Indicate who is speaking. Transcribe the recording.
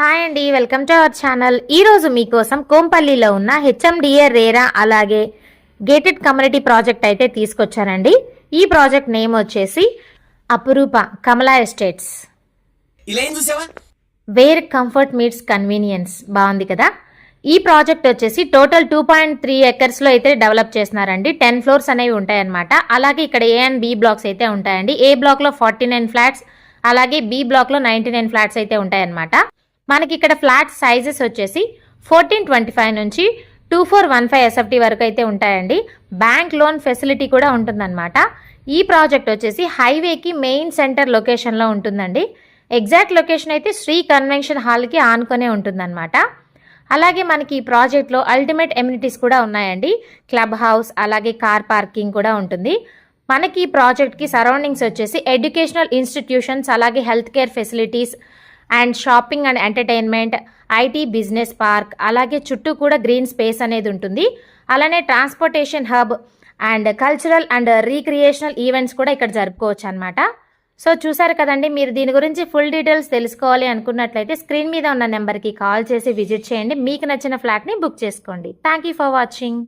Speaker 1: Hi అండి, welcome to our channel. ఈరోజు మీకోసం కోంపల్లిలో ఉన్న హెచ్ఎండిఏ రేరా అలాగే గేటెడ్ కమ్యూనిటీ ప్రాజెక్ట్ అయితే తీసుకొచ్చానండి. ఈ ప్రాజెక్ట్ నేమ్ వచ్చేసి Apurupa Kamala estates. Where comfort meets convenience. బాగుంది కదా. ఈ ప్రాజెక్ట్ వచ్చేసి టోటల్ 2.3 ఎకర్స్లో అయితే డెవలప్ చేస్తున్నారండి. 10 ఫ్లోర్స్ అనేవి ఉంటాయన్నమాట. అలాగే ఇక్కడ ఏ అండ్ బి బ్లాక్స్ అయితే ఉంటాయండి. ఏ బ్లాక్లో 49 ఫ్లాట్స్, అలాగే బి బ్లాక్లో 99 ఫ్లాట్స్ అయితే ఉంటాయన్నమాట. మనకి ఇక్కడ ఫ్లాట్ సైజెస్ వచ్చేసి 1425 నుంచి 2415 ఎస్ఎఫ్టీ వరకు అయితే ఉంటాయండి. బ్యాంక్ లోన్ ఫెసిలిటీ కూడా ఉంటుందన్నమాట. ఈ ప్రాజెక్ట్ వచ్చేసి హైవేకి మెయిన్ సెంటర్ లొకేషన్లో ఉంటుందండి. ఎగ్జాక్ట్ లొకేషన్ అయితే శ్రీ కన్వెన్షన్ హాల్కి ఆనుకొనే ఉంటుందన్నమాట. అలాగే మనకి ఈ ప్రాజెక్ట్లో అల్టిమేట్ ఎమ్యూనిటీస్ కూడా ఉన్నాయండి. క్లబ్ హౌస్ అలాగే కార్ పార్కింగ్ కూడా ఉంటుంది. మనకి ఈ ప్రాజెక్ట్కి సరౌండింగ్స్ వచ్చేసి ఎడ్యుకేషనల్ ఇన్స్టిట్యూషన్స్, అలాగే health care facilities and shopping and entertainment, IT business park, అలాగే చుట్టూ కూడా గ్రీన్ స్పేస్ అనేది ఉంటుంది. అలానే transportation hub and cultural and recreational events కూడా ఇక్కడ జరుపుకోవచ్చు అనమాట. సో చూసారు కదండి. మీరు దీని గురించి ఫుల్ డీటెయిల్స్ తెలుసుకోవాలి అనుకున్నట్లయితే స్క్రీన్ మీద ఉన్న నెంబర్కి కాల్ చేసి విజిట్ చేయండి. మీకు నచ్చిన ఫ్లాట్ని బుక్ చేసుకోండి. Thank you for watching.